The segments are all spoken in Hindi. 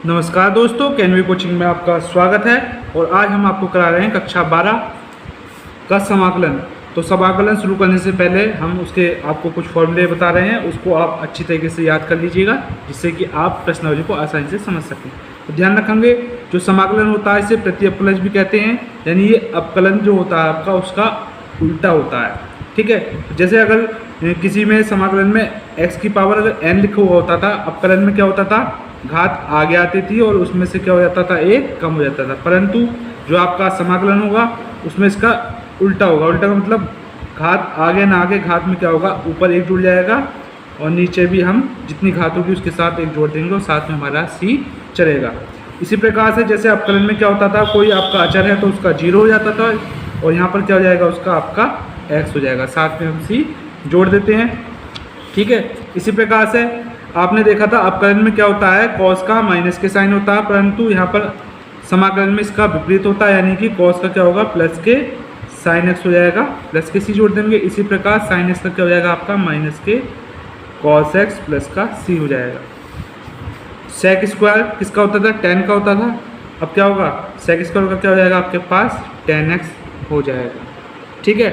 नमस्कार दोस्तों, कैनवी कोचिंग में आपका स्वागत है। और आज हम आपको करा रहे हैं कक्षा 12 का समाकलन। तो समाकलन शुरू करने से पहले हम उसके आपको कुछ फॉर्मूले बता रहे हैं, उसको आप अच्छी तरीके से याद कर लीजिएगा जिससे कि आप प्रश्नावली को आसानी से समझ सकें। तो ध्यान रखेंगे, जो समाकलन होता है इसे प्रति अपकलज भी कहते हैं, यानी ये अपकलन जो होता है आपका उसका उल्टा होता है। ठीक है, जैसे अगर किसी में समाकलन में x की पावर अगर n लिखा हुआ होता था, अपकलन में क्या होता था, घात आगे आती थी और उसमें से क्या हो जाता था, एक कम हो जाता था। परंतु जो आपका समाकलन होगा उसमें इसका उल्टा होगा। उल्टा का मतलब घात आगे ना आगे, घात में क्या होगा, ऊपर एक जुड़ जाएगा और नीचे भी हम जितनी घात होगी उसके साथ एक जोड़ देंगे और साथ में हमारा c चलेगा। इसी प्रकार से जैसे अपकलन में क्या होता था, कोई आपका अचर है तो उसका 0 हो जाता था और यहाँ पर क्या हो जाएगा, उसका आपका x हो जाएगा, साथ में हम c जोड़ देते हैं। ठीक है, इसी प्रकार से आपने देखा था अपकलन में क्या होता है, कॉस का माइनस के साइन होता है, परंतु यहाँ पर समाकलन में इसका विपरीत होता है, यानी कि कॉस का क्या होगा, प्लस के साइन x हो जाएगा, प्लस के c जोड़ देंगे। इसी प्रकार साइन x का क्या हो जाएगा आपका, माइनस के कॉस x प्लस का c हो जाएगा। सेक स्क्वायर किसका होता था, tan का होता था। अब क्या होगा, सेक स्क्वायर का क्या हो जाएगा आपके पास, tan x हो जाएगा। ठीक है,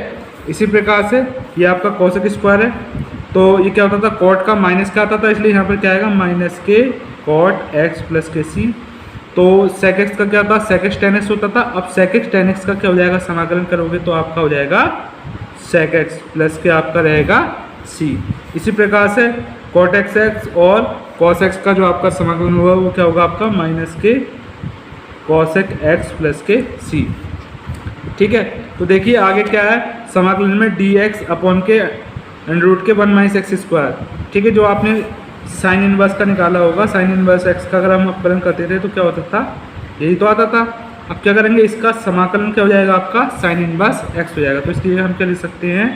इसी प्रकार से ये आपका कोसेक स्क्वायर है, तो ये क्या होता था, कॉट का माइनस का आता था, इसलिए यहाँ पर क्या आएगा, माइनस के कॉट एक्स प्लस के सी। तो सेक एक्स का क्या होता, सेक एक्स टेन एक्स होता था। अब सेक एक्स टेन एक्स का क्या हो जाएगा, समाकलन करोगे तो आपका हो जाएगा सेक एक्स प्लस के आपका रहेगा सी। इसी प्रकार से कॉट एक्स एक्स और कॉस एक्स का जो आपका समाकलन होगा वो क्या होगा आपका, माइनस के कॉसेक एक्स प्लस के सी। ठीक है, तो देखिए आगे क्या है, समाकलन में डी एक्स अपॉन के रूट के 1 माइनस एक्स स्क्वायर। ठीक है, जो आपने साइन इनवर्स का निकाला होगा, साइन इनवर्स एक्स का अगर हम अपकलन करते थे तो क्या होता था, यही तो आता था। अब क्या करेंगे, इसका समाकलन क्या हो जाएगा आपका, साइन इनवर्स एक्स हो जाएगा। तो इसके लिए हम क्या लिख सकते हैं,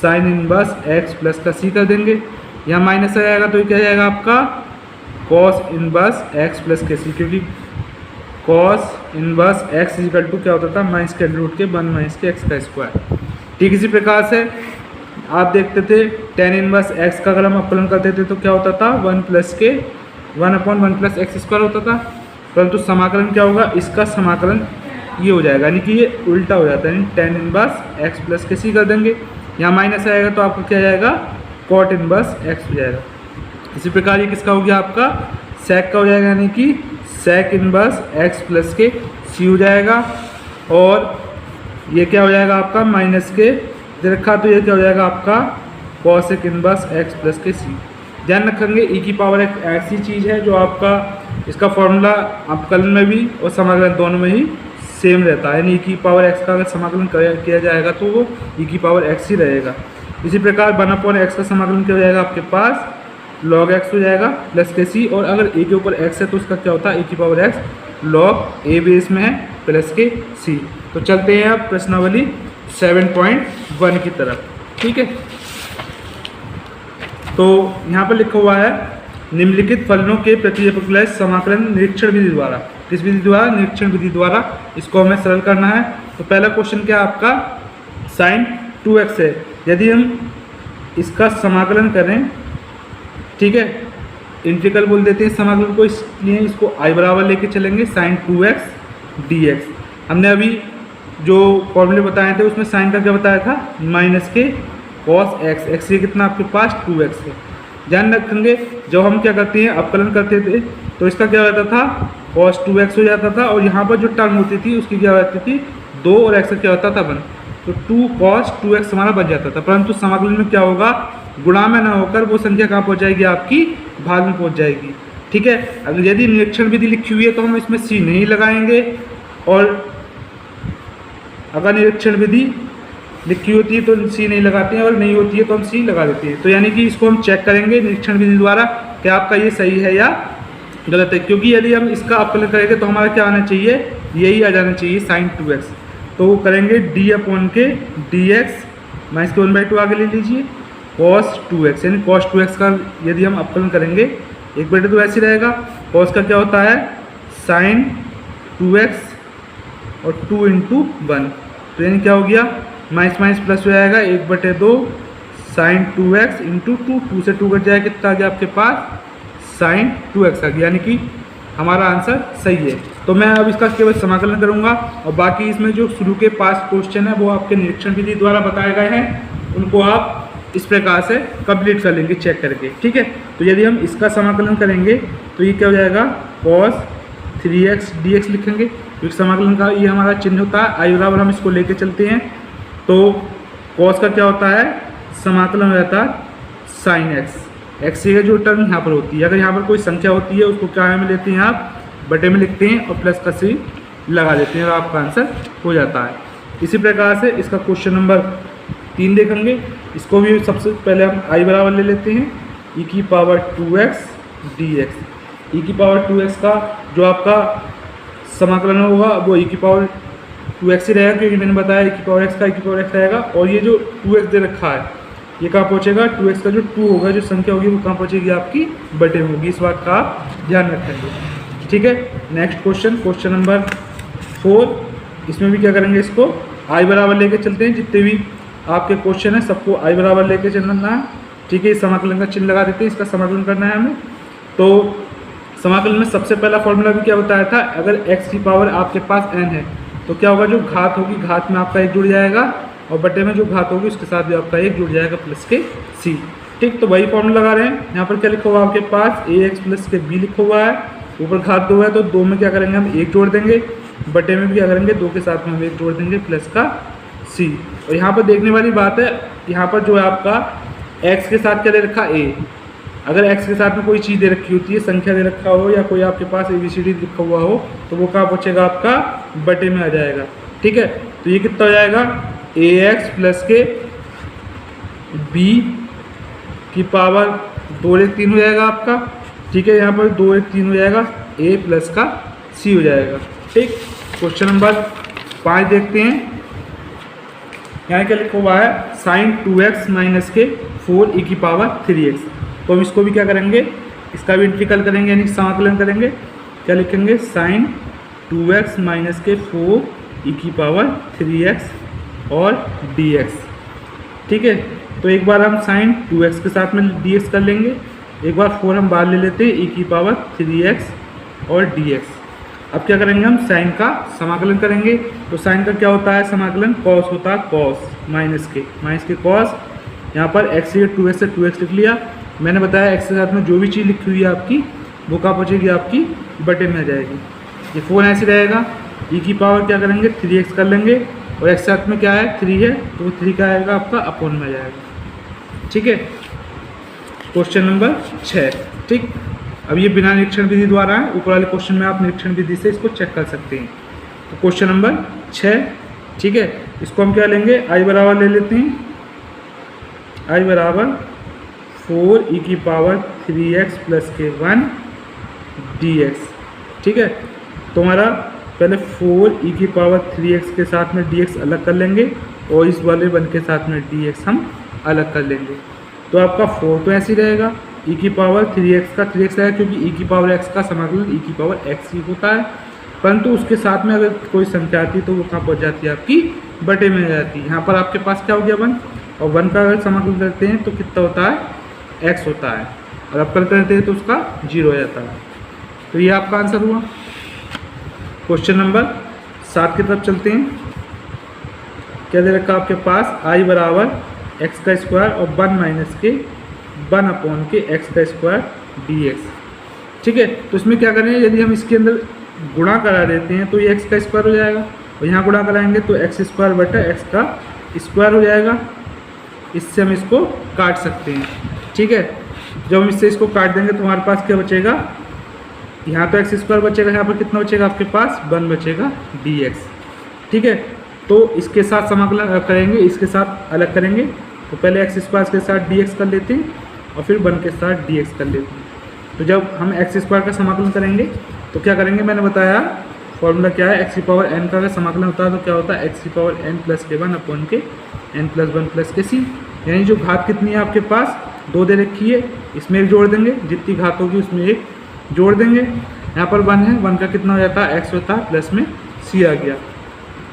साइन इनवर्स एक्स प्लस का सी कर देंगे। यहाँ माइनस आ जाएगा तो ये क्या जाएगा आपका, cos inverse x plus K C, क्योंकि cos inverse X equal to क्या होता था, माइनस के रूट के 1 माइनस के एक्स का स्क्वायर। ठीक, इसी प्रकार से आप देखते थे टेन इनवर्स एक्स का अगर हम अपकलन करते थे तो क्या होता था, 1 प्लस के 1 अपॉन 1 प्लस एक्स स्क्वायर होता था। परंतु समाकलन क्या होगा, इसका समाकलन ये हो जाएगा, यानी कि ये उल्टा हो जाता है, यानी tan inverse x plus K सी कर देंगे। यहाँ माइनस आएगा तो आपको क्या जाएगा, कॉट इनवर्स एक्स हो जाएगा। इसी प्रकार ये किसका हो गया आपका, सेक का हो जाएगा, यानी कि sec inverse x plus K सी हो जाएगा। और ये क्या हो जाएगा आपका, माइनस के रखा तो ये क्या हो जाएगा आपका, cosec inverse x plus K सी। ध्यान रखेंगे ई की पावर एक ऐसी चीज़ है जो आपका इसका फॉर्मूला अपकलन में भी और समाकलन दोनों में ही सेम रहता है, यानी ई की पावर एक्स का अगर समाकलन किया जाएगा तो वो ई की पावर एक्स ही रहेगा। इसी प्रकार 1 अपॉन एक्स का समाकलन क्या हो जाएगा आपके पास, लॉग एक्स हो जाएगा प्लस के सी। और अगर ए के ऊपर एक्स है तो उसका क्या होता है, ए की पावर एक्स लॉग ए बेस में है प्लस के सी। तो चलते हैं अब प्रश्नावली 7.1 की तरफ। ठीक है, तो यहाँ पर लिखा हुआ है, निम्नलिखित फलनों के प्रति अपकलज समाकलन निरीक्षण विधि द्वारा। किस विधि द्वारा, निरीक्षण विधि द्वारा। इसको हमें सरल करना है। तो पहला क्वेश्चन क्या है आपका, साइन 2x है, यदि हम इसका समाकलन करें, ठीक है, इंटीग्रल बोल देते हैं समाकलन को, इसलिए इसको आई बराबर लेके चलेंगे, साइन 2x dx। हमने अभी जो फॉर्मूले बताए थे उसमें साइन का क्या बताया था, माइनस के कॉस एक्स, एक्स ये कितना आपके पास 2x है। ध्यान रखेंगे, जब हम क्या करते हैं अपकलन करते थे तो इसका क्या होता था, कॉस 2x हो जाता था, और यहाँ पर जो टर्म होती थी उसकी क्या होती थी, 2 और x का क्या होता था 1, तो 2 cos 2x हमारा बच जाता था। परंतु समाकलन में क्या होगा, गुणा में ना होकर वो संख्या कहाँ पहुँच जाएगी, आपकी भाग में पहुँच जाएगी। ठीक है, अगर यदि निरीक्षण विधि लिखी हुई है तो हम इसमें सी नहीं लगाएंगे, और अगर निरीक्षण विधि लिखी होती है तो सी नहीं लगाते हैं, और नहीं होती है तो हम सी लगा देते हैं। तो यानी कि इसको हम चेक करेंगे निरीक्षण विधि द्वारा कि आपका ये सही है या गलत है, क्योंकि यदि हम इसका अपकलन करेंगे तो हमारा क्या आना चाहिए, यही आ जाना चाहिए साइन 2x। तो वो करेंगे डी अपॉन के डी एक्स माइनस के 1/2 आगे ले लीजिए, कॉस 2x, यानी कॉस 2x का यदि हम अपकलन करेंगे 1/2 ऐसे रहेगा। कॉस का क्या होता है, साइन 2x और 2 × 1, तो यानी क्या हो गया, माइनस माइनस प्लस हो जाएगा, 1/2 साइन 2x इंटू 2, 2 से 2 कट जाएगा, कितना आ गया आपके पास, साइन 2x आ गया। यानी कि हमारा आंसर सही है। तो मैं अब इसका केवल समाकलन करूंगा और बाकी इसमें जो शुरू के 5 क्वेश्चन है वो आपके निरीक्षण विधि द्वारा बताए गए हैं, उनको आप इस प्रकार से कंप्लीट कर लेंगे चेक करके, ठीक है। तो यदि हम इसका समाकलन करेंगे तो ये क्या हो जाएगा, cos 3x dx लिखेंगे, क्योंकि समाकलन का ये हमारा चिन्ह होता है आई बराबर, हम इसको लेके चलते हैं। तो cos का क्या होता है, समाकलन हो जाता है sin x, x की जो टर्म यहाँ पर होती है, अगर यहाँ पर कोई संख्या होती है उसको क्या में लेते हैं आप, बटे में लिखते हैं और प्लस का सी लगा देते हैं और आपका आंसर हो जाता है। इसी प्रकार से इसका क्वेश्चन नंबर 3 देखेंगे। इसको भी सबसे पहले हम आई बराबर ले लेते हैं e की पावर 2x dx। e की पावर 2x का जो आपका समाकलन होगा वो e की पावर 2x ही रहेगा, क्योंकि मैंने बताया e की पावर x का e की पावर x रहेगा। और ये जो 2x दे रखा है ये कहाँ पहुँचेगा, 2x का जो 2 होगा, जो संख्या होगी वो कहाँ पहुँचेगी, आपकी बटे में होगी। इस बात का आप ध्यान रखेंगे, ठीक है। Next question, question number 4। इसमें भी क्या करेंगे, इसको आई बराबर लेके चलते हैं। जितने भी आपके क्वेश्चन है सबको आई बराबर लेके चलना है, ठीक है। इस समाकलन का चिन्ह लगा देते हैं, इसका समाकलन करना है हमें। तो समाकलन में सबसे पहला फॉर्मूला भी क्या बताया था, अगर x की पावर आपके पास n है तो क्या होगा, जो घात होगी घात में आपका 1 जुड़ जाएगा और बटे में जो घात होगी उसके साथ भी आपका 1 जुड़ जाएगा प्लस के c, ठीक। तो वही फॉर्मूला लगा रहे हैं। यहाँ पर क्या लिखा हुआ है आपके पास, ax प्लस के b लिखा हुआ है, ऊपर घात 2 है तो 2 में क्या करेंगे हम 1 जोड़ देंगे, बटे में भी क्या करेंगे 2 के साथ में हम 1 जोड़ देंगे प्लस का c। और यहाँ पर देखने वाली बात है, यहाँ पर जो है आपका x के साथ क्या दे रखा a, अगर x के साथ में कोई चीज़ दे रखी होती है, संख्या दे रखा हो या कोई आपके पास ABCD लिखा हुआ हो, तो वो कहाँ पहुँचेगा, आपका बटे में आ जाएगा, ठीक है। तो ये कितना हो जाएगा, ax प्लस के b की पावर 2 1 3 हो जाएगा आपका, ठीक है। यहाँ पर 2 1 3 हो जाएगा, a प्लस का c हो जाएगा, ठीक। क्वेश्चन नंबर 5 देखते हैं। यहाँ क्या लिखा हुआ है, sin 2x माइनस के 4 e की पावर 3x। तो हम इसको भी क्या करेंगे, इसका भी इंटीग्रल करेंगे यानी समाकलन करेंगे। क्या लिखेंगे, sin 2x माइनस के 4 e की पावर 3x और dx, ठीक है। तो एक बार हम sin 2x के साथ में dx कर लेंगे, एक बार 4 हम बाहर ले लेते हैं e की पावर 3x और dx। अब क्या करेंगे, हम साइन का समाकलन करेंगे। तो साइन का क्या होता है समाकलन, कॉस होता है, कॉस माइनस के कॉस। यहाँ पर x से 2x से 2x लिख लिया। मैंने बताया x के साथ में जो भी चीज़ लिखी हुई है आपकी वो कहाँ पहुँचेगी, आपकी बटे में आ जाएगी। ये 4 ऐसे रहेगा, e की पावर क्या करेंगे 3x कर लेंगे और x साथ में क्या है 3 है, तो 3 का आएगा आपका अपोन में आ जाएगा, ठीक है। क्वेश्चन नंबर 6, ठीक। अब ये बिना निरीक्षण विधि द्वारा है, ऊपर वाले क्वेश्चन में आप निरीक्षण विधि से इसको चेक कर सकते हैं। तो क्वेश्चन नंबर 6, ठीक है। इसको हम क्या लेंगे, आई बराबर ले लेते हैं, आई बराबर 4 e की पावर 3x प्लस के 1 dx, ठीक है। तो हमारा पहले 4 e की पावर 3x के साथ में dx अलग कर लेंगे और इस वाले 1 के साथ में dx हम अलग कर लेंगे। तो आपका 4 तो ऐसे ही रहेगा, e की पावर 3x का 3x है, क्योंकि e की पावर x का समाकलन e की पावर x ही होता है। परंतु उसके साथ में अगर कोई संख्या आती है तो वो कहाँ पहुँच जाती है, आपकी बटे में आ जाती है। यहाँ पर आपके पास क्या हो गया 1, और 1 का अगर समाकलन करते हैं तो कितना होता है, x होता है, और अब करते रहते हैं तो उसका 0 हो जाता है। तो ये आपका आंसर हुआ। क्वेश्चन नंबर 7 की तरफ चलते हैं। क्या दे रखा आपके पास, i बराबर x का स्क्वायर और 1 माइनस के 1 अपोन के x का स्क्वायर dx, ठीक है। तो इसमें क्या करें, यदि हम इसके अंदर गुणा करा देते हैं तो ये x का स्क्वायर हो जाएगा, और यहाँ गुणा कराएंगे तो x स्क्वायर बटा x का स्क्वायर हो जाएगा। इससे हम इसको काट सकते हैं, ठीक है। जब हम इससे इसको काट देंगे तो हमारे पास क्या बचेगा, यहाँ तो एक्स स्क्वायर बचेगा, यहाँ पर कितना बचेगा आपके पास 1 बचेगा dx, ठीक है। तो इसके साथ समाकलन करेंगे, इसके साथ अलग करेंगे। तो पहले एक्स स्क्वायर के साथ dx कर लेते हैं और फिर 1 के साथ dx कर लेते हैं। तो जब हम एक्स स्क्वायर का समाकलन करेंगे तो क्या करेंगे, मैंने बताया फॉर्मूला क्या है, एक्स की पावर n का अगर समाकलन होता है तो क्या होता है, एक्स की पावर n प्लस के 1 अपोन के n प्लस 1 प्लस के c। यानी जो घात कितनी है आपके पास 2 दे रखी है, इसमें 1 जोड़ देंगे, जितनी घात होगी उसमें 1 जोड़ देंगे। यहाँ पर 1 है, 1 का कितना हो जाता है x होता है, प्लस में c आ गया।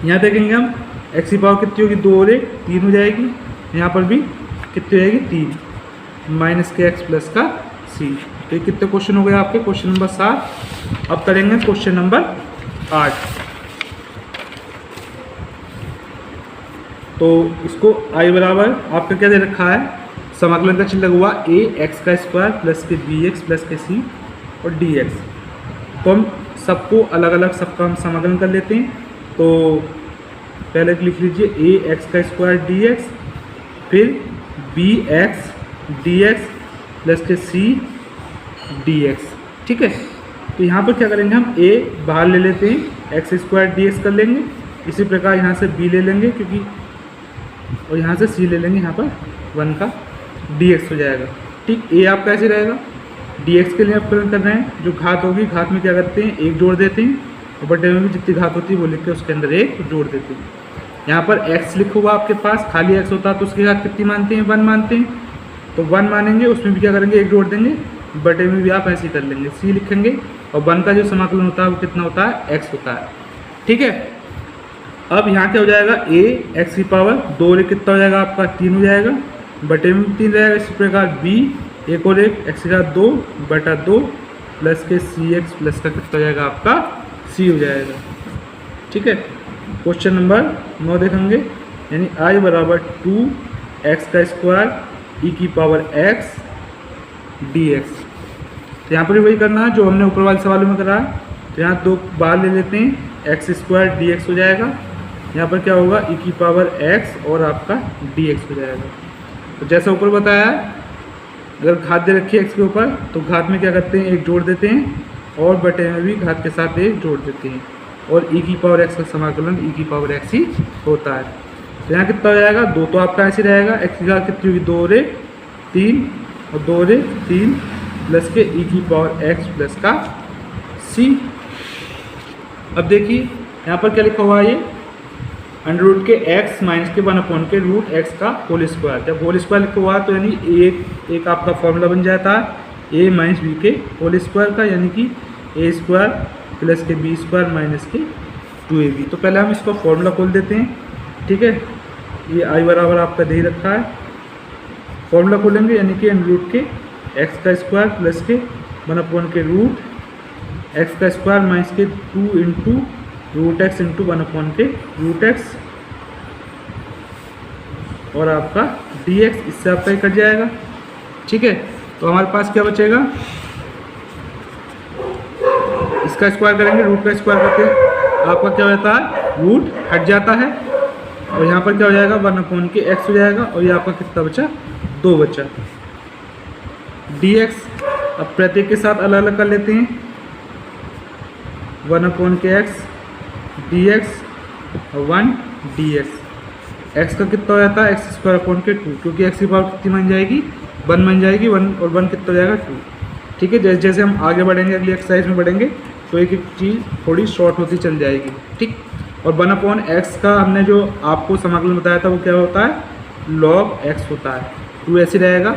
यहाँ देखेंगे हम x की पावर कितनी होगी, 2 और 1 3 हो जाएगी। यहाँ पर भी कितनी हो जाएगी 3 माइनस के x प्लस का c। तो ये कितने क्वेश्चन हो गए आपके, क्वेश्चन नंबर 7। अब करेंगे क्वेश्चन नंबर 8। तो इसको आई बराबर आपका क्या दे रखा है, समाकलन का चिन्ह लगा हुआ ए एक्स का स्क्वायर प्लस के बी एक्स प्लस के सी और डी एक्स। तो हम सबको अलग अलग सबका हम समाकलन कर लेते हैं। तो पहले लिख लीजिए ए एक्स का स्क्वायर डी एक्स, फिर B X D X plus K C D x. ठीक है, तो यहाँ पर क्या करेंगे, हम ए बाहर ले लेते हैं, एक्स स्क्वायर डी एक्स कर लेंगे। इसी प्रकार यहाँ से बी ले लेंगे क्योंकि, और यहाँ से सी ले लेंगे, यहाँ पर 1 का डी एक्स हो जाएगा। ठीक, ए आपका ऐसे रहेगा, डी एक्स के लिए आप कर रहे हैं, जो घात होगी घात में क्या करते हैं, एक जोड़ देते हैं, और बटे में भी जितनी घात होती है वो लिख के उसके अंदर एक जोड़ देते हैं। यहाँ पर x लिखा हुआ आपके पास, खाली x होता तो उसकी घात कितनी मानते हैं, 1 मानते हैं, तो 1 मानेंगे, उसमें भी क्या करेंगे, एक जोड़ देंगे, बटे में भी आप ऐसे ही कर लेंगे, c लिखेंगे, और 1 का जो समाकलन होता है वो कितना होता है, x होता है। ठीक है, अब यहाँ क्या हो जाएगा, a x की पावर 2 कितना हो जाएगा आपका, 3 हो जाएगा, बटे में भी 3 रहेगा। इसी प्रकार b एक और एक x का 2 बटा 2 प्लस के सी एक्स प्लस का कितना हो जाएगा आपका, c हो जाएगा। ठीक है, क्वेश्चन नंबर 9 देखेंगे, यानी i बराबर 2x का स्क्वायर ई की पावर x dx। तो यहाँ पर भी वही करना है जो हमने ऊपर वाले सवालों में करा है। तो यहाँ 2 बाहर ले लेते हैं, एक्स स्क्वायर dx हो जाएगा। यहाँ पर क्या होगा, ई की पावर x और आपका dx हो जाएगा। तो जैसा ऊपर बताया है, अगर घात दे रखी है x के ऊपर तो घात में क्या करते हैं, एक जोड़ देते हैं, और बटे में भी घात के साथ एक जोड़ देते हैं, और e की पावर x का समाकलन e की पावर x ही होता है। तो यहाँ कितना हो जाएगा, 2 तो आपका ऐसे रहेगा, x की घात कितनी होगी, 2 रे 3 और 2 रे 3 प्लस के e की पावर x प्लस का c। अब देखिए यहाँ पर क्या लिखा हुआ है, ये अंडर रूट के x माइनस के 1 के रूट x का होल स्क्वायर। जब होल स्क्वायर लिखा हुआ है तो यानी एक आपका फॉर्मूला बन जाता है a माइनस बी के होल स्क्वायर का, यानी कि a स्क्वायर प्लस के बी स्क्वायर माइनस के 2ab। तो पहले हम इसको फॉर्मूला खोल देते हैं। ठीक है, ये i बराबर आपका दे रखा है, फॉर्मूला खोलेंगे, यानी कि अंडर रूट के x का स्क्वायर प्लस के 1 के रूट x का स्क्वायर माइनस के 2 इंटू रूट एक्स इंटू 1 के रूट एक्स और आपका dx, इससे आपका ही कट जाएगा। ठीक है, तो हमारे पास क्या बचेगा, इसका स्क्वायर करेंगे, रूट का स्क्वायर करके आपका क्या होता है, रूट हट जाता है, और यहाँ पर क्या हो जाएगा, 1 के x हो जाएगा, और ये आपका कितना बचा, 2 बचा dx। अब प्रत्येक के साथ अलग अलग कर लेते हैं, 1 के x dx और 1 dx। x का कितना हो जाता है, एक्स स्क्वायर अपॉन के 2, क्योंकि x की पावर कितनी बन जाएगी, 1 बन जाएगी, 1 और 1 कितना हो जाएगा, 2। ठीक है, जैसे जैसे हम आगे बढ़ेंगे, अगली एक्सरसाइज में बढ़ेंगे, तो एक एक चीज़ थोड़ी शॉर्ट होती चल जाएगी। ठीक, और 1/x का हमने जो आपको समाकलन बताया था वो क्या होता है, log x होता है, 2 ऐसे रहेगा,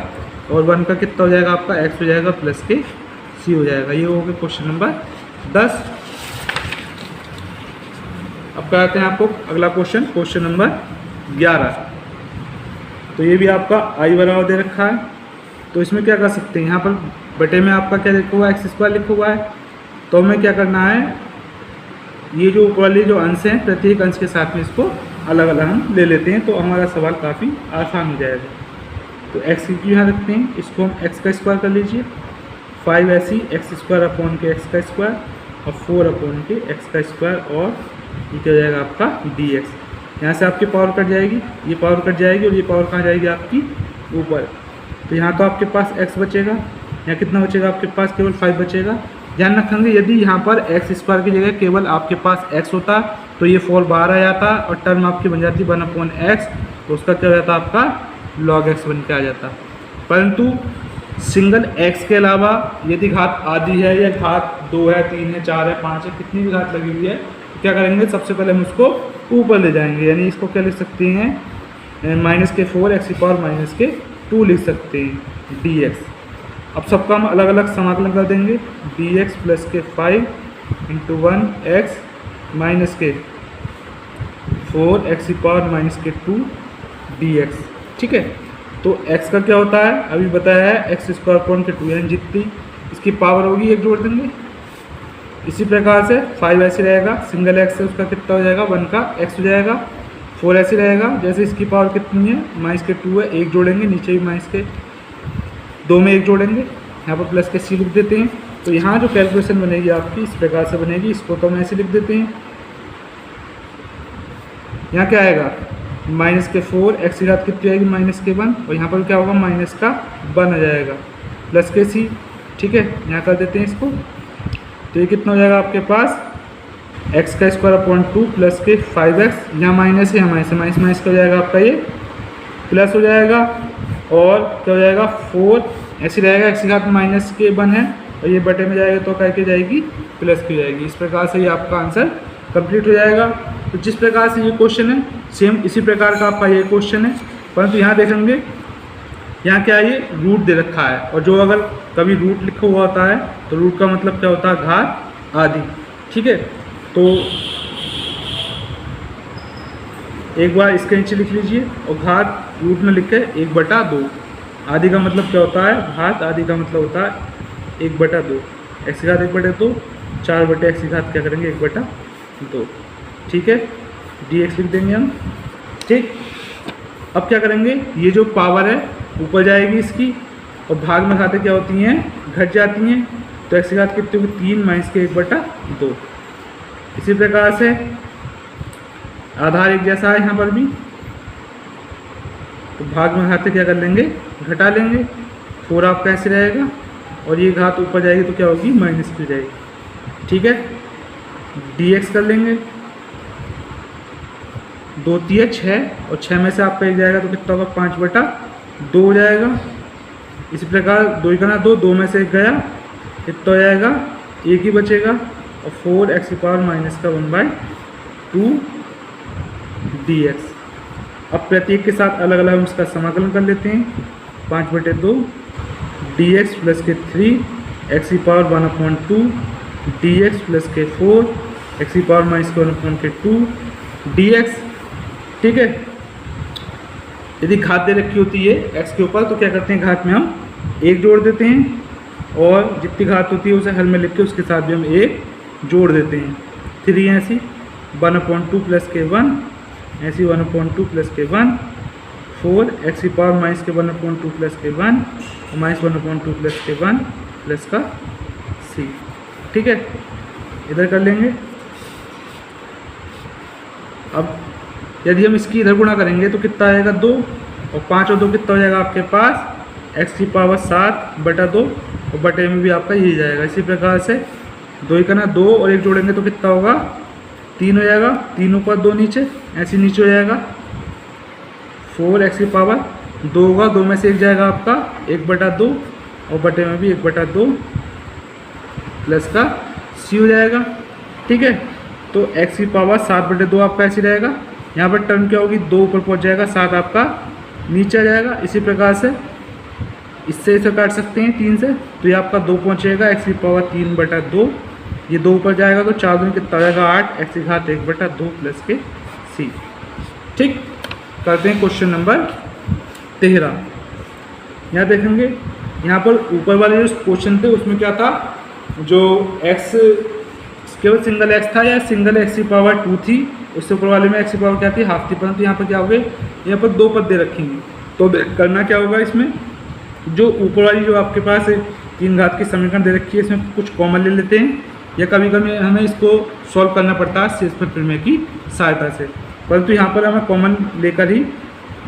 और 1 का कितना हो जाएगा आपका, x हो जाएगा प्लस के c हो जाएगा। ये हो गया क्वेश्चन नंबर 10। अब कराते हैं आपको अगला क्वेश्चन, क्वेश्चन नंबर 11। तो ये भी आपका i बराबर दे रखा है, तो इसमें क्या कर सकते हैं, यहाँ पर बटे में आपका क्या लिखा हुआ है, एक्स स्क्वायर लिखा हुआ है। तो हमें क्या करना है, ये जो ऊपर वाले जो अंश हैं, प्रत्येक अंश के साथ में इसको अलग अलग हम ले लेते हैं, तो हमारा सवाल काफ़ी आसान हो जाएगा। तो एक्स की यहाँ रखते हैं, इसको हम एक्स का स्क्वायर कर लीजिए, 5 ऐसी एक्स स्क्वायर अपॉन के एक्स का स्क्वायर और 4 अपॉन के एक्स का स्क्वायर, और ये क्या हो जाएगा आपका dx। यहाँ से आपकी पावर कट जाएगी, ये पावर कट जाएगी, और ये पावर कहाँ जाएगी आपकी ऊपर। तो यहाँ तो आपके पास x बचेगा, यहाँ कितना बचेगा आपके पास, केवल 5 बचेगा। ध्यान रखेंगे, यदि यहाँ पर एक्स स्क्वायर की जगह केवल आपके पास x होता तो ये 4 बाहर आ जाता, और टर्म आपकी बन जाती 1/x, तो उसका क्या हो जाता आपका log x बन के आ जाता। परंतु सिंगल x के अलावा यदि घात आधी है, या घात 2 है, 3 है, 4 है, 5 है, कितनी भी घात लगी हुई है, तो क्या करेंगे, सबसे पहले हम उसको ऊपर ले जाएंगे, यानी इसको क्या लिख सकते हैं, -4 x की पावर -2 लिख सकते हैं dx। अब सबका हम अलग अलग समाकलन कर देंगे, dx प्लस के 5 इंटू 1x माइनस के 4 x की पावर -2 dx। ठीक है, तो x का क्या होता है, अभी बताया है, एक्स स्क्वायर अपॉन के 2, यानी जितनी इसकी पावर होगी एक जोड़ देंगे, इसी प्रकार से 5 ऐसे रहेगा, सिंगल एक्स से उसका कितना हो जाएगा 1 का एक्स हो जाएगा। 4 ऐसे रहेगा, जैसे इसकी पावर कितनी है -2 है, एक जोड़ेंगे, नीचे भी -2 में एक जोड़ेंगे, यहाँ पर प्लस के सी लिख देते हैं। तो यहाँ जो कैलकुलेशन बनेगी आपकी इस प्रकार से बनेगी, इसको तो हम ऐसे लिख देते हैं। यहाँ क्या आएगा -4 एक्स की घात कितनी आएगी -1 और यहाँ पर क्या होगा -1 आ जाएगा प्लस के सी। ठीक है, यहाँ कर देते हैं इसको। तो ये कितना हो जाएगा आपके पास x² प्लस के 5x, यहाँ माइनस है, हमारे से माइनस माइनस का हो जाएगा आपका ये प्लस हो जाएगा और क्या हो जाएगा 4 ऐसे रहेगा, x की घात -1 है और ये बटे में जाएगा तो क्या जाएगी प्लस की हो जाएगी। इस प्रकार से ये आपका आंसर कंप्लीट हो जाएगा। तो जिस प्रकार से ये क्वेश्चन है सेम इसी प्रकार का आपका ये क्वेश्चन है, परंतु यहाँ देखेंगे यहाँ क्या है ये रूट दे रखा है, और जो अगर कभी रूट लिखा हुआ होता है तो रूट का मतलब क्या होता है घात आदि। ठीक है, तो एक बार इसके नीचे लिख लीजिए और घात रूट में लिख के 1/2। आदि का मतलब क्या होता है घात, आदि का मतलब होता है 1/2। एक्स की घात 1/2, 4/x की घात क्या करेंगे 1/2। ठीक है, dx लिख देंगे हम। ठीक, अब क्या करेंगे, ये जो पावर है ऊपर जाएगी इसकी और भाग में घातें क्या होती हैं घट जाती हैं, तो एक्स की घात कितनी होगी 3 माइनस के 1/2। इसी प्रकार से आधार एक जैसा है यहाँ पर भी, तो भाग में घातें क्या कर लेंगे घटा लेंगे। 4 आपका ऐसे रहेगा और ये घात ऊपर जाएगी तो क्या होगी माइनस की जाएगी। ठीक है, dx कर लेंगे, 2 3 6 और 6 में से आपका एक जाएगा तो कितना होगा 5/2 हो जाएगा। इसी प्रकार 2 का 2 में से एक गया कितना हो जाएगा एक ही बचेगा और 4x⁻⁻1/2 dx। अब प्रत्येक के साथ अलग अलग हम इसका समाकलन कर लेते हैं। 5/2 dx प्लस के 3 x⁻1/2 dx प्लस के 4 x⁻1/2 dx। ठीक है, यदि घात दे रखी होती है x के ऊपर तो क्या करते हैं घात में हम 1 जोड़ देते हैं और जितनी घात होती है उसे हल में लिख के उसके साथ भी हम 1 जोड़ देते हैं। 3 ऐसी 1/2 प्लस के 1 ऐसी 1/2 प्लस के 1 4 x⁻1/2 प्लस के 1 -1/2 प्लस के 1 प्लस का c। ठीक है, इधर कर लेंगे। अब यदि हम इसकी इधर गुणा करेंगे तो कितना आएगा 2 और 5 और 2 कितना हो जाएगा आपके पास x⁻7/2 और बटे में भी आपका यही जाएगा। इसी प्रकार से 2 का 2 और 1 जोड़ेंगे तो कितना होगा 3 हो जाएगा, 3 ऊपर 2 नीचे ऐसे नीचे हो जाएगा 4 x⁻2 होगा, 2 में से एक जाएगा आपका 1/2 और बटे में भी 1/2 प्लस का c हो जाएगा। ठीक है, तो x⁻7/2 आपका ऐसे रहेगा। यहाँ पर टर्म क्या होगी 2 ऊपर पहुँच जाएगा, 7 आपका नीचे आ जाएगा। इसी प्रकार से इससे इसे काट सकते हैं 3 से, तो ये आपका 2 पहुँचेगा x⁻3/2। ये 2 ऊपर जाएगा तो 4 दूनी कितना हो जाएगा 8 x⁻1/2 प्लस के c। ठीक, करते हैं क्वेश्चन नंबर 13। यहाँ देखेंगे यहाँ पर ऊपर वाले जो क्वेश्चन थे उसमें क्या था, जो x केवल सिंगल x था या सिंगल x⁻2 थी, उससे ऊपर वाले में x की पावर क्या थी हाफ थी, परंतु यहाँ पर क्या हो गए यहाँ पर 2 पद दे रखेंगे। तो करना क्या होगा, इसमें जो ऊपर वाली जो आपके पास 3 घात की समीकरण दे रखी है इसमें कुछ कॉमन ले लेते हैं, या कभी कभी हमें इसको सॉल्व करना पड़ता है शेषफल प्रमेय की सहायता से, परंतु यहाँ पर हमें कॉमन लेकर ही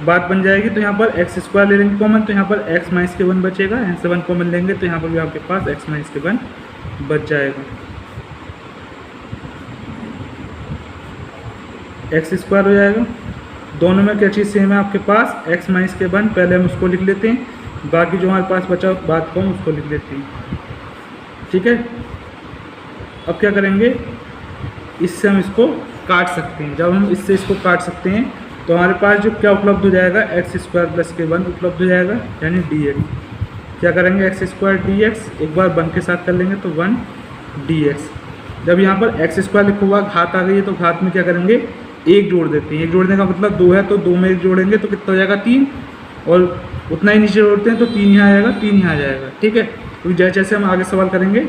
बात बन जाएगी। तो यहाँ पर x² ले लेंगे कॉमन, तो यहाँ पर x-1 बचेगा, यहाँ से 1 कॉमन लेंगे तो यहाँ पर भी आपके पास x-1 बच जाएगा। x² हो जाएगा, दोनों में क्या चीज़ सेम है आपके पास x-1, पहले हम उसको लिख लेते हैं, बाकी जो हमारे पास बचा बात को हम उसको लिख लेते हैं। ठीक है, अब क्या करेंगे, इससे हम इसको काट सकते हैं। जब हम इससे इसको काट सकते हैं तो हमारे पास जो क्या उपलब्ध हो जाएगा x² प्लस के 1 उपलब्ध हो जाएगा, यानी dx। क्या करेंगे x² dx, एक बार 1 के साथ कर लेंगे तो 1 dx। जब यहाँ पर x² लिखा हुआ घात आ गई है तो घात में क्या करेंगे 1 जोड़ देते हैं। 1 जोड़ने का मतलब 2 है, तो 2 में 1 जोड़ेंगे तो कितना हो जाएगा 3, और उतना ही नीचे जोड़ते हैं तो 3 यहाँ आ जाएगा, 3 यहाँ आ जाएगा। ठीक है, तो जैसे जैसे हम आगे सवाल करेंगे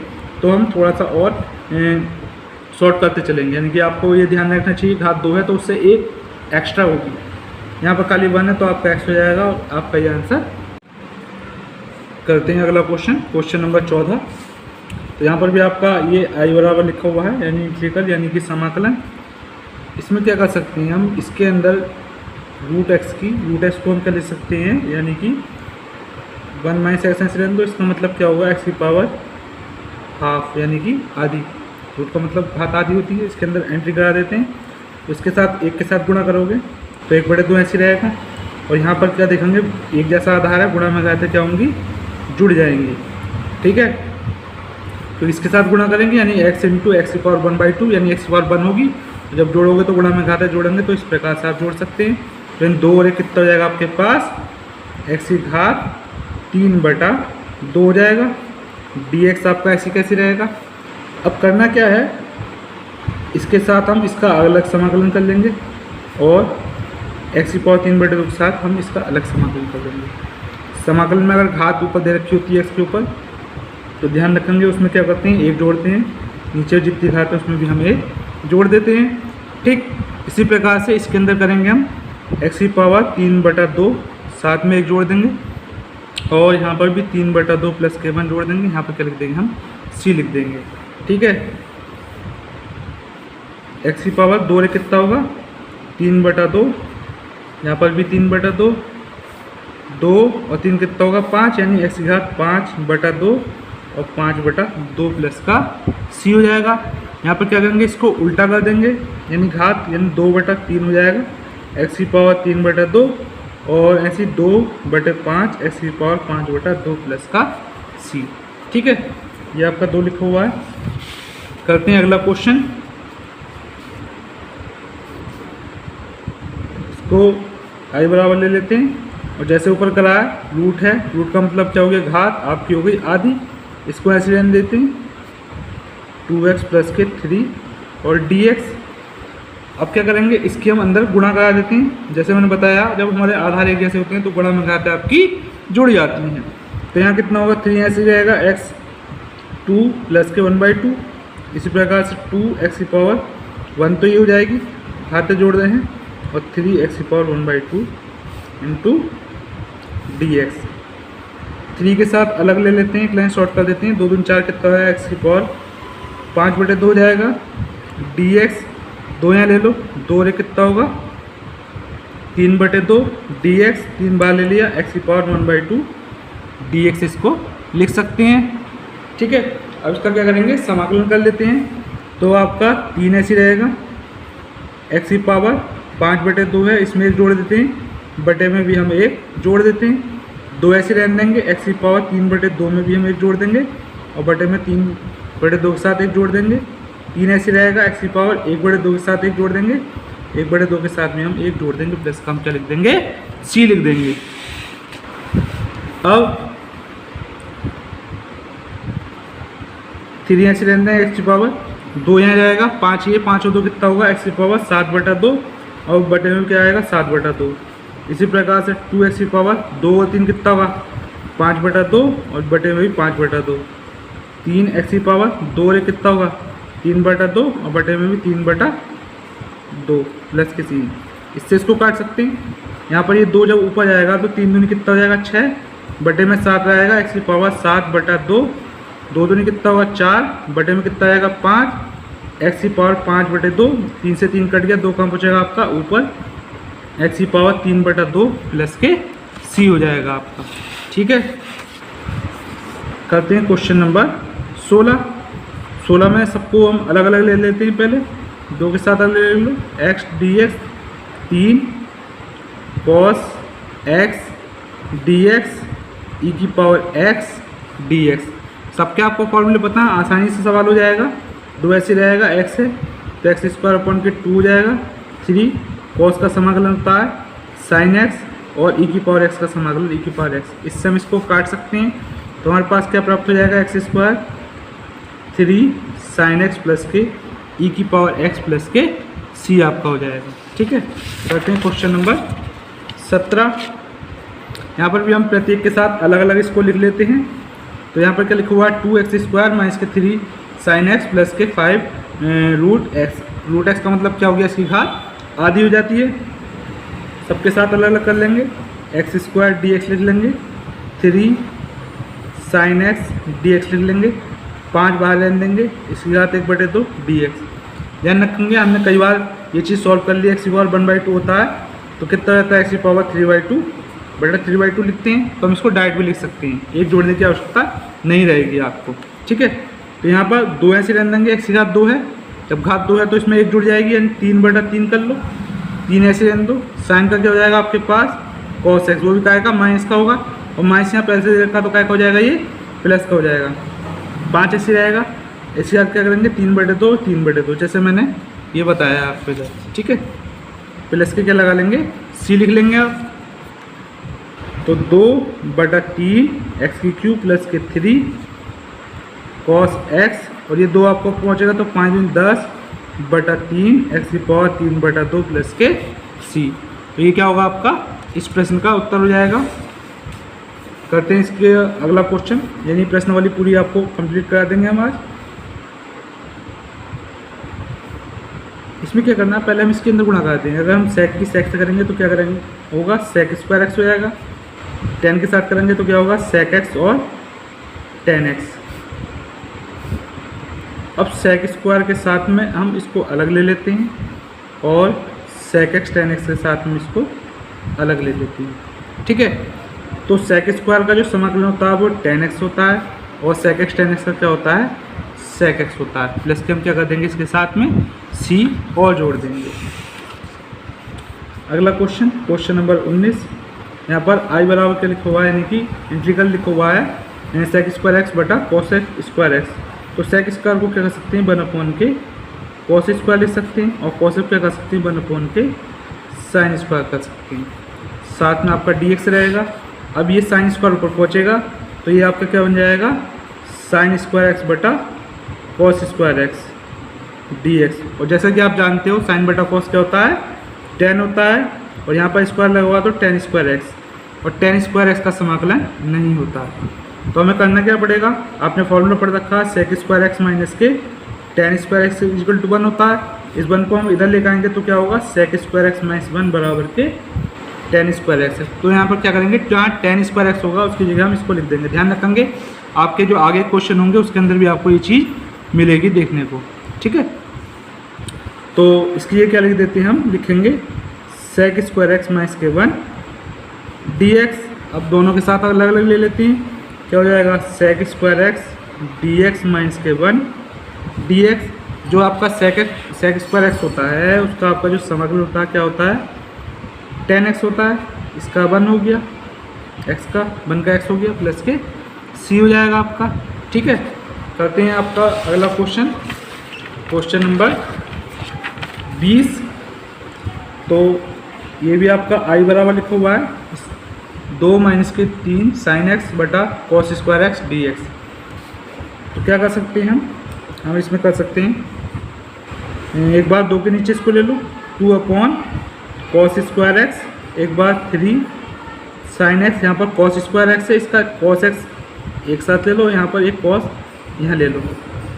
तो हम थोड़ा सा और शॉर्ट करते चलेंगे। यानी कि आपको ये ध्यान रखना चाहिए घात 2 है तो उससे 1 एक्स्ट्रा होगी। यहाँ पर खाली 1 है तो आपका x हो जाएगा और आपका ये आंसर। करते हैं अगला क्वेश्चन नंबर 14। तो यहाँ पर भी आपका ये i बराबर लिखा हुआ है, यानी इंटीग्रल यानी कि समाकलन। इसमें क्या कर सकते हैं हम, इसके अंदर रूट एक्स को हम क्या लिख सकते हैं, यानी कि 1 - x रहने दो। इसका मतलब क्या होगा, x की पावर हाफ यानी कि आधी। रूट का मतलब घात आधी होती है। इसके अंदर एंट्री करा देते हैं, तो इसके साथ 1 के साथ गुणा करोगे तो 1/2 ऐसे रहेगा। और यहाँ पर क्या देखेंगे, एक जैसा आधार है, गुणा में घातें क्या होंगी, जुड़ जाएंगी। ठीक है, तो इसके साथ गुणा करेंगे यानी x × x की पावर 1/2 यानी x की पावर 1 होगी। जब जोड़ोगे तो गुणा में घातें जोड़ेंगे, तो इस प्रकार से आप जोड़ सकते हैं। तो इन 2 और 1 कितना हो जाएगा आपके पास, x की घात 3/2 हो जाएगा। dx आपका ऐसी कैसी रहेगा। अब करना क्या है, इसके साथ हम इसका अलग समाकलन कर लेंगे और x की पावर 3/2 के साथ हम इसका अलग समाकलन कर लेंगे। समाकलन में अगर घात ऊपर दे रखी होती है x के ऊपर, तो ध्यान रखेंगे उसमें क्या करते हैं, 1 जोड़ते हैं। नीचे जितनी घात है उसमें भी हम 1 जोड़ देते हैं। ठीक इसी प्रकार से इसके अंदर करेंगे हम x की पावर 3/2 साथ में 1 जोड़ देंगे और यहाँ पर भी 3/2 + k1 जोड़ देंगे। यहाँ पर क्या लिख देंगे हम, c लिख देंगे। ठीक है, x की पावर 2 कितना होगा, 3/2। यहाँ पर भी 3/2, 2 और 3 कितना होगा, 5 यानी x की घात 5/2 और 5/2 प्लस का c हो जाएगा। यहाँ पर क्या करेंगे, इसको उल्टा कर देंगे यानी घात यानी 2/3 हो जाएगा। x की पावर 3/2 और ऐसी 2/5 x की पावर 5/2 प्लस का c। ठीक है, ये आपका 2 लिखा हुआ है। करते हैं अगला क्वेश्चन। इसको i बराबर ले लेते हैं और जैसे ऊपर कराया रूट है, रूट का मतलब क्या हो गया, घात आपकी हो गई आधी। इसको ऐसे रहने देते हैं 2x + के 3 और dx। अब क्या करेंगे, इसके हम अंदर गुणा करा देते हैं। जैसे मैंने बताया जब हमारे आधार एक जैसे होते हैं तो गुणा में घातें आपकी जुड़ जाती हैं। तो यहाँ कितना होगा, 3 ऐसे जाएगा x 2 + के 1/2। इसी प्रकार से 2x की पावर 1 तो ये हो जाएगी, घातें जोड़ रहे हैं, और 3x की पावर 1/2 × dx। 3 के साथ अलग ले लेते हैं, एक लाइन शॉर्ट कर देते हैं। 2 दूनी 4 कितना है, x की पावर 5/2 हो जाएगा। dx 2 यहाँ ले लो, 2 और 1 कितना होगा, 3/2 dx 3 बार ले लिया, x की पावर 1/2 dx इसको लिख सकते हैं। ठीक है, अब इसका क्या करेंगे, समाकलन कर लेते हैं। तो आपका 3 ऐसी रहेगा, x की पावर 5/2 है, इसमें 1 जोड़ देते हैं, बटे में भी हम 1 जोड़ देते हैं। 2 ऐसे रहने देंगे, x की पावर 3/2 में भी हम 1 जोड़ देंगे और बटे में 3/2 के साथ 1 जोड़ देंगे। 3 ऐसे रहेगा, x की पावर 1/2 के साथ 1 जोड़ देंगे, 1/2 के साथ में हम 1 जोड़ देंगे, प्लस का हम क्या लिख देंगे, c लिख देंगे। अब 3 ऐसे रहने देंगे, x की पावर 2 यहाँ जाएगा, 5 ये 5 और 2 कितना होगा, x की पावर 7/2 और बटे में क्या आएगा 7/2। इसी प्रकार से 2x की पावर 2 और 3 कितना होगा, 5/2 और बटे में भी 5/2। 3x की पावर 2 और 1 कितना होगा, 3/2 और बटे में भी 3/2 प्लस के 3। इससे इसको काट सकते हैं। यहाँ पर ये 2 जब ऊपर जाएगा तो 3 दूनी कितना हो जाएगा, 6 बटे में 7 रहेगा, x की पावर 7/2। 2 दूनी कितना होगा, 4 बटे में कितना आएगा, 5, x की पावर 5/2। 3 से 3 कट गया, 2 कहाँ पहुँचेगा आपका ऊपर, x की पावर 3/2 प्लस के c हो जाएगा आपका। ठीक है, करते हैं क्वेश्चन नंबर 16 में सबको हम अलग अलग ले लेते हैं। पहले 2 के साथ अलग ले लो, x dx 3 cos x dx e की पावर x dx। सबके आपको फॉर्मूले पता है, आसानी से सवाल हो जाएगा। 2 ऐसे रहेगा, x है तो x² 2 हो जाएगा। 3 cos का समाकलन होता है sin x और e की पावर x का समाकलन e की पावर x। इससे हम इसको काट सकते हैं, तो हमारे पास क्या प्राप्त हो जाएगा, x² 3 sin x प्लस के e की पावर x प्लस के c आपका हो जाएगा। ठीक है, करते हैं क्वेश्चन नंबर 17। यहाँ पर भी हम प्रत्येक के साथ अलग अलग इसको लिख लेते हैं। तो यहाँ पर क्या लिखा हुआ है 2x² माइनस के 3 साइन एक्स प्लस के 5 रूट एक्स। रूट एक्स का मतलब क्या हो गया, इसकी घात आधी हो जाती है। सबके साथ अलग अलग कर लेंगे, x² dx लिख लेंगे, 3 साइन एक्स dx लिख लेंगे, 5 बाहर ले देंगे, इसकी घात 1/2 dx। ध्यान रखेंगे हमने कई बार ये चीज़ सॉल्व कर ली, x की पावर 1/2 होता है तो कितना रहता है, x की पावर 3/2 बटा 3/2 लिखते हैं। तो हम इसको डायरेक्ट भी लिख सकते हैं, एक जोड़ने की आवश्यकता नहीं रहेगी आपको, ठीक है। तो यहाँ पर 2 ऐसे रहने देंगे, x की घात 2 है, जब घात 2 है तो इसमें एक जुड़ जाएगी, यानी 3/3 कर लो, 3 ऐसे रहने दो। साइन का क्या हो जाएगा आपके पास, cos x, वो भी क्या का माइनस का होगा, और माइनस यहाँ प्लस से रखा तो क्या का हो जाएगा, ये प्लस का हो जाएगा। 5 ऐसे रहेगा, इसके बाद क्या करेंगे 3/2 3/2, जैसे मैंने ये बताया आपको इधर, ठीक है। प्लस के क्या लगा लेंगे, c लिख लेंगे आप, तो 2/3 x³ प्लस के 3 cos x, और ये 2 आपको पहुंचेगा तो 5 × 10/3 x की पावर 3/2 प्लस के c। तो ये क्या होगा आपका, इस प्रश्न का उत्तर हो जाएगा। करते हैं इसके अगला क्वेश्चन, यानी प्रश्न वाली पूरी आपको कंप्लीट करा देंगे हम आज। इसमें क्या करना है, पहले हम इसके अंदर गुणा कर देंगे। अगर हम sec की sec से करेंगे तो क्या करेंगे, होगा sec² x हो जाएगा। 10 के साथ करेंगे तो क्या होगा, sec x और tan x। अब sec² के साथ में हम इसको अलग ले लेते हैं, और sec x tan x के साथ में इसको अलग ले लेते हैं, ठीक है। तो sec² का जो समाकलन होता है वो tan x होता है, और sec x tan x का क्या होता है, sec x होता है। प्लस के हम क्या कर देंगे, इसके साथ में c और जोड़ देंगे। अगला क्वेश्चन, क्वेश्चन नंबर 19। यहाँ पर i बराबर क्या लिखा हुआ है, यानी कि इंटीग्रल लिखा हुआ है sec² x बटा cos x²। तो sec² को क्या कर सकते हैं, 1/के cos² लिख सकते हैं, और cos क्या कर सकते हैं, 1/के sin² कर सकते हैं। साथ में आपका dx रहेगा। अब ये sin² ऊपर पहुँचेगा तो ये आपका क्या बन जाएगा, sin² x बटा cos² x dx। और जैसा कि आप जानते हो sin बटा cos क्या होता है, tan होता है, और यहाँ पर स्क्वायर लगा हुआ तो tan² x, और tan² x का समाकलन नहीं होता है। तो हमें करना क्या पड़ेगा, आपने फॉर्मूला पढ़ रखा है sec² x माइनस के tan² x = 1 होता है। इस 1 को हम इधर लेकर आएंगे तो क्या होगा, sec² x - 1 बराबर के tan² x। तो यहाँ पर क्या करेंगे, जहाँ tan² x होगा उसकी जगह हम इसको लिख देंगे। ध्यान रखेंगे आपके जो आगे क्वेश्चन होंगे उसके अंदर भी आपको ये चीज़ मिलेगी देखने को, ठीक है। तो इसके लिए क्या लिख देते हैं, हम लिखेंगे sec² x - के 1 dx। अब दोनों के साथ अलग अलग ले लेते हैं, क्या हो जाएगा, sec² x dx माइनस के 1 dx। जो आपका sec² x होता है उसका आपका जो समाकलन होता है क्या होता है, tan x होता है। इसका 1 हो गया, x का 1 का x हो गया, प्लस के c हो जाएगा आपका, ठीक है। करते हैं आपका अगला क्वेश्चन, क्वेश्चन नंबर 20। तो ये भी आपका i बराबर लिखा हुआ है 2 - के 3 sin x बटा cos² x dx। तो क्या कर सकते हैं हम इसमें कर सकते हैं, एक बार 2 के नीचे इसको ले लो, 2/cos² x, एक बार 3 sin x, यहाँ पर cos² x है, इसका cos x एक साथ ले लो, यहाँ पर एक cos यहाँ ले लो।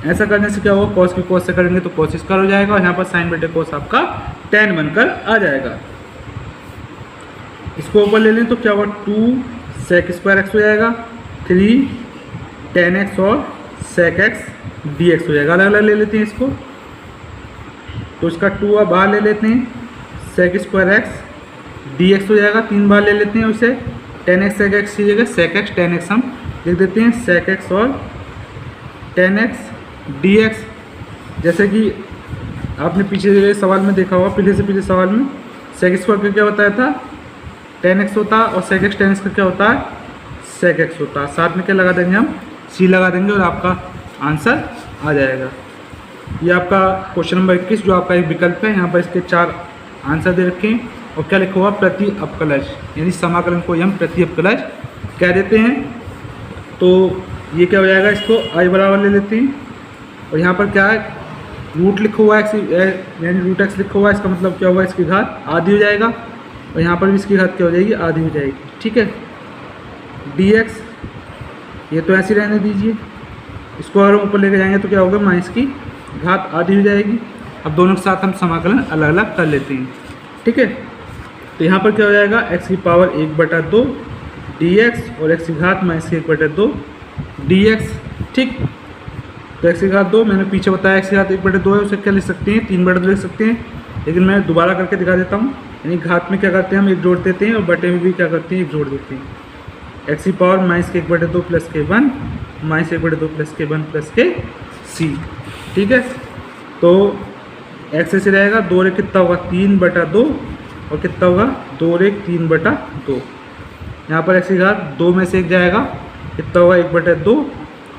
ऐसा करने से क्या होगा, cos की cos से करेंगे तो cos² हो जाएगा, और यहाँ पर sin बटे cos आपका tan बनकर आ जाएगा। इसको ऊपर ले लें तो क्या होगा, 2 sec² x हो जाएगा, 3 tan x और sec x dx हो जाएगा। अलग अलग ले लेते हैं इसको, तो इसका 2 अब बाहर ले लेते हैं, sec² x dx हो जाएगा, 3 बार ले लेते हैं उसे, tan x sec x की जगह sec x tan x हम लिख देते हैं, sec x और tan x dx। जैसे कि आपने पीछे सवाल में देखा होगा, पिछले सवाल में sec² का क्या बताया था, tan x होता है, और sec x tan x का क्या होता है, sec x होता है। साथ में क्या लगा देंगे, हम c लगा देंगे, और आपका आंसर आ जाएगा। ये आपका क्वेश्चन नंबर 21 जो आपका एक विकल्प है, यहाँ पर इसके 4 आंसर दे रखे हैं, और क्या लिखा हुआ, प्रति अपकलज, यानी समाकलन को हम प्रति अपकलज कह देते हैं। तो ये क्या हो जाएगा, इसको i बराबर ले लेते हैं, और यहाँ पर क्या है, रूट लिखा हुआ है, यानी रूट x लिखा हुआ है, इसका मतलब क्या होगा, इसकी घात आधी हो जाएगा, और यहाँ पर भी इसकी घात क्या हो जाएगी, आधी हो जाएगी, ठीक है। dx ये तो ऐसे रहने दीजिए। इसको अगर ऊपर लेके जाएंगे तो क्या होगा, माइनस की घात आधी हो जाएगी। अब दोनों के साथ हम समाकलन अलग अलग कर लेते हैं, ठीक है। तो यहाँ पर क्या हो जाएगा, x की पावर 1/2 dx और x की घात माइनस की 1/2 dx, ठीक। तो x की घात 2 मैंने पीछे बताया, x की घात 1/2 है, उसे क्या लिख सकते हैं, 3/2 लिख सकते हैं, लेकिन मैं दोबारा करके दिखा देता हूँ। यानी घात में क्या करते हैं, हम एक जोड़ देते हैं और बटे में भी क्या करते हैं, एक जोड़ देते हैं। x की पावर माइनस के 1/2 प्लस के 1 माइनस 1/2 प्लस के 1 प्लस के c, ठीक है। तो x ऐसे रहेगा, 2 रेख कितना होगा, 3/2 और कितना होगा, 2 रेख 3/2। यहाँ पर x की घात 2 में से एक जाएगा, कितना होगा 1/2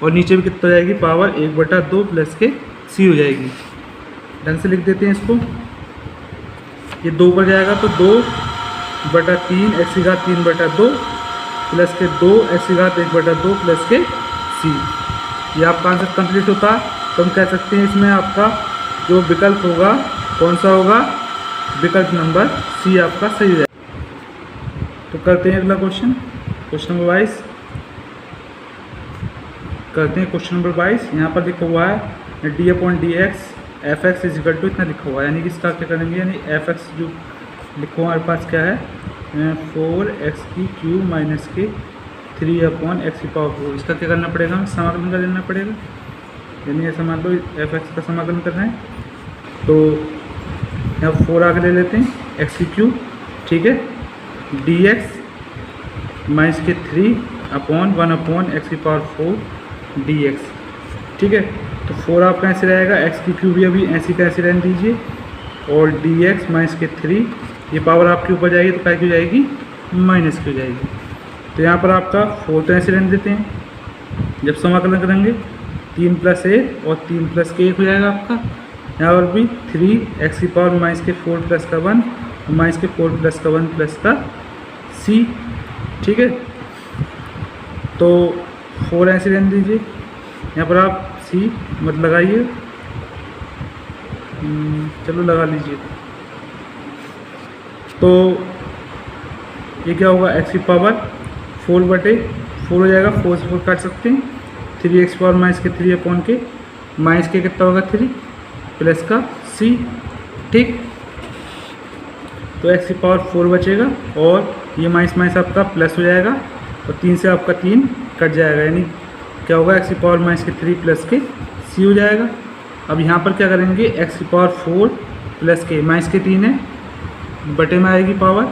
और नीचे भी कितना हो जाएगी, पावर 1/2 प्लस के c हो जाएगी। ढंग से लिख देते हैं इसको, ये 2 पर जाएगा तो 2/3 x की घात 3/2 प्लस के 2 x की घात 1/2 प्लस के c। ये आपका आंसर कंप्लीट होता है। तो हम कह सकते हैं इसमें आपका जो विकल्प होगा कौन सा होगा, विकल्प नंबर सी आपका सही है। तो करते हैं अगला क्वेश्चन, क्वेश्चन नंबर 22 करते हैं। क्वेश्चन नंबर 22 यहाँ पर लिखा हुआ है d/dx fx = इतना लिखा हुआ है, यानी कि इसका क्या करेंगे, यानी fx जो लिखा हुआ हमारे पास क्या है, 4x³ माइनस के 3/x⁴। इसका क्या करना पड़ेगा, हमें समाकलन कर लेना पड़ेगा। यानी ऐसा मान लो fx का समाकलन करना है, तो यहाँ 4 आगे ले लेते हैं, x³, ठीक है, dx माइनस के 3/1/x⁴ dx, ठीक है। तो 4 आपका ऐसे रहेगा, x³ भी अभी ऐसी का ऐसे रहने दीजिए, और dx माइनस के 3, ये पावर आपके ऊपर जाएगी तो क्या की हो जाएगी, माइनस की हो जाएगी। तो यहाँ पर आपका 4 तो ऐसे रहने देते हैं। जब समाकलन करेंगे 3 + 1 और 3 + 1 हो जाएगा आपका। यहाँ पर भी 3x⁴ माइनस के 4 प्लस का 1 और माइनस के 4 प्लस का 1 प्लस का c, ठीक है। तो 4 ऐसे रहने दीजिए, यहाँ पर आप c मत लगाइए, चलो लगा लीजिए। तो ये क्या होगा, x की पावर 4/4 हो जाएगा, 4 से 4 काट सकते हैं, 3x⁴ माइनस के 3 के माइनस के कितना होगा 3 प्लस का c, ठीक। तो x की पावर 4 बचेगा और ये माइनस माइनस आपका प्लस हो जाएगा और 3 से आपका 3 कट जाएगा, यानी क्या होगा, x की पावर माइनस के 3 प्लस के c हो जाएगा। अब यहाँ पर क्या करेंगे, x की पावर 4 प्लस के माइनस के 3 है, बटे में आएगी पावर,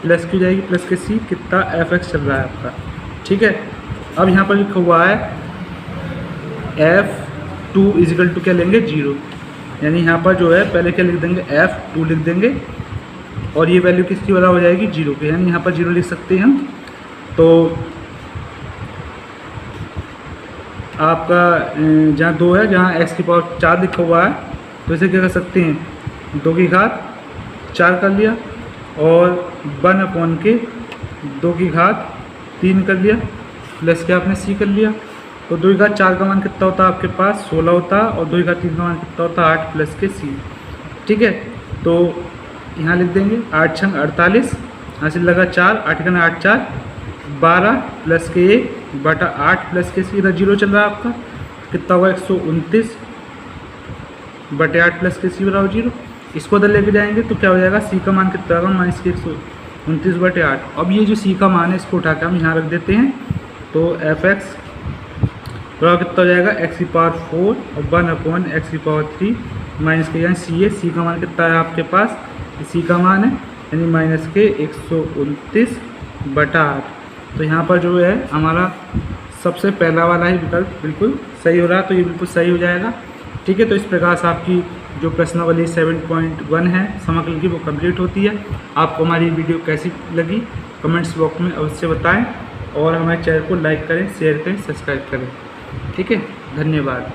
प्लस की हो जाएगी प्लस के c, कितना fx चल रहा है आपका, ठीक है। अब यहाँ पर लिखा हुआ है f2 = क्या लेंगे, 0, यानी यहाँ पर जो है पहले क्या लिख देंगे, f2 लिख देंगे और ये वैल्यू किसकी वाला हो जाएगी, 0 की, यानी यहाँ पर 0 लिख सकते हैं हम। तो आपका जहाँ 2 है, जहाँ x की पावर 4 लिखा हुआ है, तो इसे क्या कर सकते हैं, 2 की घात 4 कर लिया और 1/2 की घात 3 कर लिया, प्लस के आपने c कर लिया। तो 2 की घात 4 का मान कितना होता है आपके पास, 16 होता है, और 2 की घात 3 का मान कितना होता है, 8 प्लस के c, ठीक है। तो यहाँ लिख देंगे 8 × 48, यहाँ से लगा 4, 8 × 8 = 12 प्लस के 1/8 प्लस के c, इधर 0 चल रहा है आपका, कितना होगा 129/8 प्लस के c बराबर 0। इसको उधर लेके जाएंगे तो क्या हो जाएगा, c का मान कितना होगा, माइनस के 129/8। अब ये जो c का मान है इसको उठा के हम यहाँ रख देते हैं, तो fx बराबर कितना हो जाएगा, x की पावर 4 और 1/x⁴ माइनस के, यहाँ c है, c का मान कितना है आपके पास, c का मान है यानी माइनस के 129/8। तो यहाँ पर जो है हमारा सबसे पहला वाला ही विकल्प बिल्कुल सही हो रहा है, तो ये बिल्कुल सही हो जाएगा, ठीक है। तो इस प्रकार से आपकी जो प्रश्नावली 7.1 है समाकलन की वो कंप्लीट होती है। आपको हमारी वीडियो कैसी लगी कमेंट्स बॉक्स में अवश्य बताएं और हमारे चैनल को लाइक करें, शेयर करें, सब्सक्राइब करें, ठीक है। धन्यवाद।